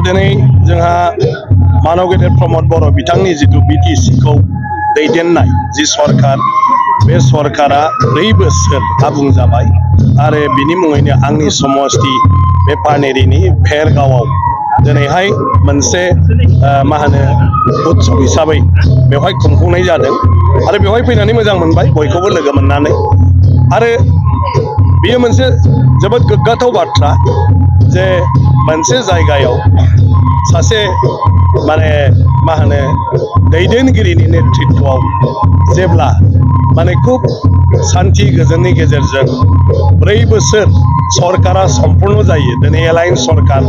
दिनै जोंहा मानव गेदेर प्रमद बर' बिथांनि जिथु बिटिसि खौ दैदेननाय जि सरकार बे सरकारा 4 बोसोर आबुं जाबाय आरो बिनि मुङैनो आंनि समस्ति बे पानेरिनि भेरगावआव दिनैहाय मोनसे मा होनो उत्सव हिसाबै बेवहाय खुंफुंनाय जादों आरो बेवहाय फैनानै मोजां मोनबाय बयखौबो लोगो मोननानै आरो बेयो मोनसे जोबोद गोग्गाथाव बाथ्रा जे मोनसे जायगायाव सासे माने मा होनो दैदेनगिरिनि नेतृत्वआव जेब्ला माने खूब शान्ति गोजोननि गेजेरजों 4 बोसोर सरकारा सम्पूर्ण जायो दिनै एलायन्स सरकार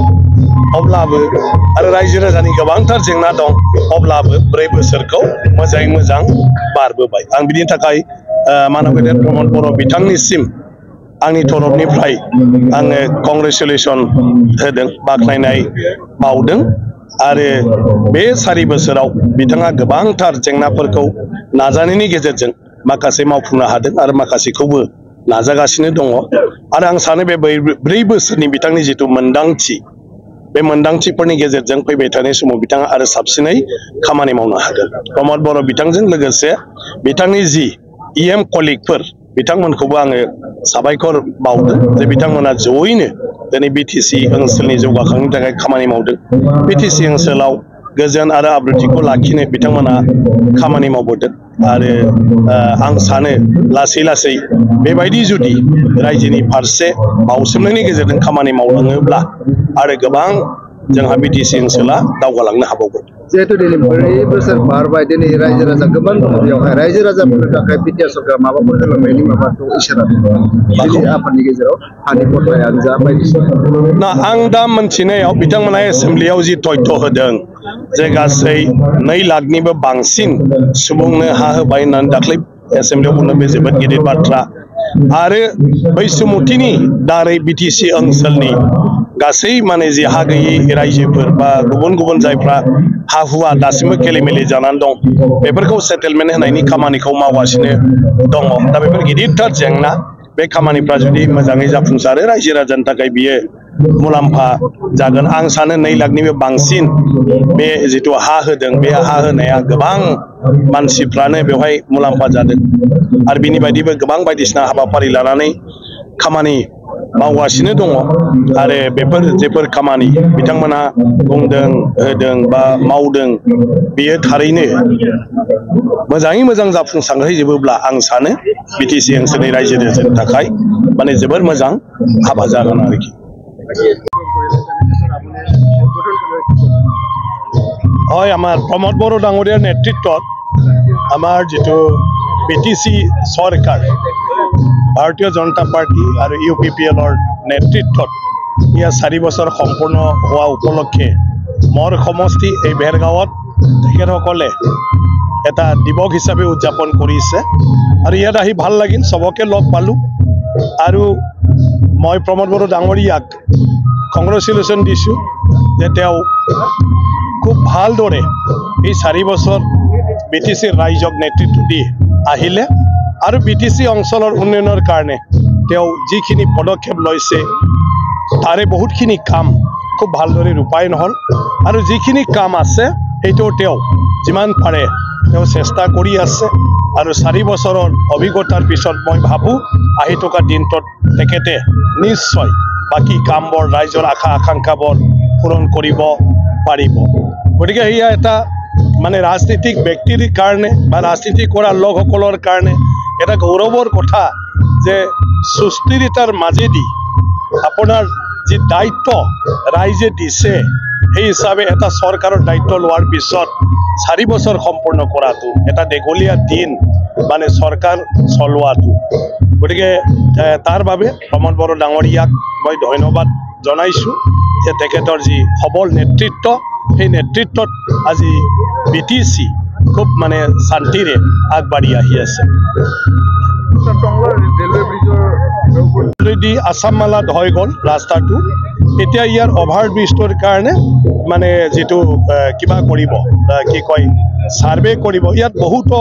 अब्लाबो आरो रायजो राजानि गोबांथार जेंना दं अब्लाबो 4 बोसोरखौ मोजाङै मोजां बारबोबाय आं बिनि थाखाय मानव गेदेर प्रमद बर' बिथांनिसिम आंनि तरफनिफ्राय आङो कंग्रेचुलेसन होदों बाख्नायनाय बावदों आरो बे 4 बोसोराव बिथाङा गोबांथार जेंनाफोरखौ नाजानायनि गेजेरजों माखासे मावफुंनो हादों आरो माखासेखौबो नाजागासिनो दङ आरो आं सानो बे 4 बोसोरनि बिथांनि जिथु मोनदांथि बे मोनदांथिफोरनि गेजेरजों फैबाय थानाय समाव बिथाङा आरो साबसिनै खामानि मावनो हागोन प्रमद बर' बिथांजों लोगोसे बिथांनि जि इएम कलिगफोर बिथांमोनखौबो आङो साबायखर बावदों जे बिथांमोना जयैनो दिनै बिटिसि ओनसोलनि जौगाखांनायनि थाखाय खामानि मावदों बिटिसि ओनसोलाव गोजोन आरो आब्रुथिखौ लाखिनो बिथांमोना खामानि मावबोदों आरो आं सानो लासै लासै बेबायदि जुदि रायजोनि फारसे बावसोमनायनि गेजेरजों खामानि मावलाङोब्ला आरो गोबां जोंहा बिटिसि ओनसोला दावगालांनो हाबावगोन जिहेतु दिनै 4 बोसोर बारबाय दिनै रायजो राजा गोबां दङ बेयावहाय रायजो राजाफोरनि थाखाय बिटिआर सरकारा माबाफोर होलांनायनि माबाखौ इसारा दिनै आफादनि गेजेराव हानि गथायानो जा बायदिसिना ना आं दा मोनथिनायाव बिथांमोना एसेम्ब्लियाव जि तथ्य होदों जे गासै 2 लाखनिबो बांसिन सुबुंनो हा होबाय होननानै दाख्लै एसेम्ब्लियाव बुंदों बे जोबोद गिदिर बाथ्रा आरो बैसुमुथिनि दारै बिटिसि ओनसोलनि गासै माने जि हा गैयै रायजोफोर बा गुबुन गुबुन जायफ्रा हा हुआ दासिमबो केलेमेले जानानै दं बेफोरखौ सेटेलमेन्ट होनायनि खामानिखौ मावगासिनो दङ दा बेफोर गिदिरथार जेंना बे खामानिफ्रा जुदि मोजाङै जाफुंसारो रायजो राजानि थाखाय बियो मुलाम्फा जागोन आं सानो 2 लाखनिबो बांसिन बे जिथु हा होदों बे हा होनाया गोबां मानसिफ्रानो बेवहाय मुलाम्फा जादों आरो बिनि बायदिबो गोबां बायदिसिना हाबाफारि लानानै खामानि मावगासिनो दङ आरो बेफोर जेफोर खामानि बिथांमोना बुंदों होदों बा मावदों बेयो थारैनो मोजाङै मोजां जाफुंसारहैजोबोब्ला आं सानो बिटिसि ओनसोलनि रायजो राजानि थाखाय माने जोबोर मोजां हाबा जागोन आरोखि হয় আমার প্রমদ বড় ডাঙরিয়ার নেতৃত্বত আমার যেটো বিটিসি সরকার ভারতীয় জনতা পার্টি আর ইউপিপিএলৰ নেতৃত্বত ইয়া 4 বছৰ সম্পূৰ্ণ হোৱা উপলক্ষে মোৰ সমষ্টি এই ভেৰগাঁৱত তেখেতসকলে এটা দিৱস হিচাপে উদযাপন কৰিছে আৰু ইয়াত আহি ভাল লাগিল সবকে লগ পালো আৰু মই প্ৰমদ বড় ডাঙৰীয়াক কংগ্ৰেচুলেশ্যন দিছোঁ যে তেওঁ খুব ভালদৰে এই 4 বছৰ বিটিসি ৰাইজক নেতৃত্ব দি আহিলে আৰু বিটিসি অঞ্চলৰ উন্নয়নৰ কাৰণে তেওঁ যিখিনি পদক্ষেপ লৈছে তাৰে বহুতখিনি কাম খুব ভালদৰে ৰূপায়ণ হ'ল আৰু যিখিনি কাম আছে সেইটো তেওঁ যিমান পাৰে তেওঁ চেষ্টা কৰি আছে আৰু 4 বছৰৰ অভিজ্ঞতাৰ পিছত মই ভাবো আহি থকা দিনটোত তেখেতে নিশ্চয় বাকি কামবোৰ ৰাইজৰ আশা আকাংক্ষাবোৰ পূৰণ কৰিব পাৰিব গতিকে এয়া এটা মানে ৰাজনীতিক ব্যক্তিৰ কাৰণে বা ৰাজনীতি কৰা লোকসকলৰ কাৰণে এটা গৌৰৱৰ কথা যে সুস্থিৰতাৰ মাজেদি আপোনাৰ যি দায়িত্ব ৰাইজে দিছে সেই হিচাপে এটা চৰকাৰৰ দায়িত্ব লোৱাৰ পিছত 4 বছৰ সম্পূৰ্ণ কৰাটো এটা দীঘলীয়া দিন মানে চৰকাৰ চলোৱাটো গতিকে তাৰ বাবে প্ৰমদ বড় ডাঙৰীয়াক মই ধন্যবাদ জনাইছোঁ যে তেখেতৰ যি সবল নেতৃত্ব সেই নেতৃত্বত আজি বিটিসি খুব মানে শান্তিৰে আগবাঢ়ি আহি আছে অলৰেডি আসাম মালাত হৈ গ'ল ৰাস্তাটো এতিয়া ইয়াৰ অভাৰ ব্ৰিজটোৰ কাৰণে মানে যেটো কিবা কৰিব কি কয় সাৰ্ভে কৰিব ইয়াত বহুত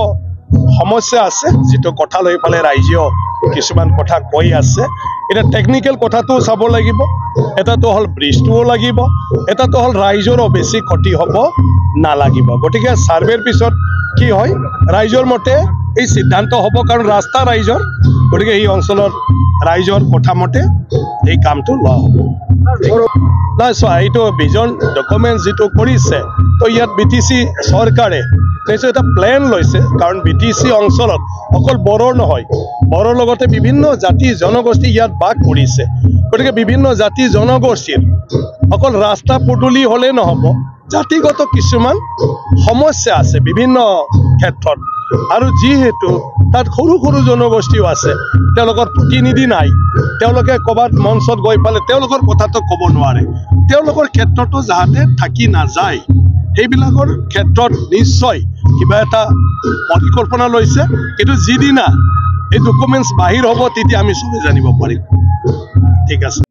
সমস্যা আছে যেটো কথা লৈ ফালে ৰাইজেও কিছুমান কথা কৈ আছে এটা টেকনিক্যাল কথাটো চাব লাগিব এটাটো হল ব্ৰিজটোও লাগিব এটাটো হল ৰাইজৰো বেছি ক্ষতি হ'ব নালাগিব গতিকে সাৰ্ভেৰ পিছত কি হয় ৰাইজৰ মতে এই সিদ্ধান্ত হ'ব কাৰণ ৰাস্তা ৰাইজৰ গতিকে এই অঞ্চলৰ ৰাইজৰ কথা মতে এই কামটো লোৱা হ'ব নাই চোৱা এইটো ভিজন ডকুমেণ্ট যেটো কৰিছে তো ইয়াত বিটিসি চৰকাৰে এটা প্লেন লৈছে কাৰণ বিটিসি অঞ্চলত অকল বড়ো নহয় বড়োৰ লগতে বিভিন্ন জাতি জনগোষ্ঠী ইয়াত বাস কৰিছে গতিকে বিভিন্ন জাতি জনগোষ্ঠীৰ অকল ৰাস্তা পদূলি হলে নহব জাতিগত কিছুমান সমস্যা আছে বিভিন্ন ক্ষেত্ৰত আৰু যিহেতু তাত সৰু সৰু জনগোষ্ঠীও আছে তেওঁলোকৰ প্ৰতিনিধি নাই তেওঁলোকে কবাত মঞ্চত গৈ পালে তেওঁলোকৰ কথাটো ক'ব নোৱাৰে তেওঁলোকৰ ক্ষেত্ৰটো যাতে থাকি নাযায় এইবিলাকৰ ক্ষেত্ৰত নিশ্চয় কিবা এটা পৰিকল্পনা লৈছে কিন্তু যিদিনা এই ডকুমেণ্টছ বাহিৰ হ'ব তেতিয়া আমি সবে জানিব পাৰিম ঠিক আছে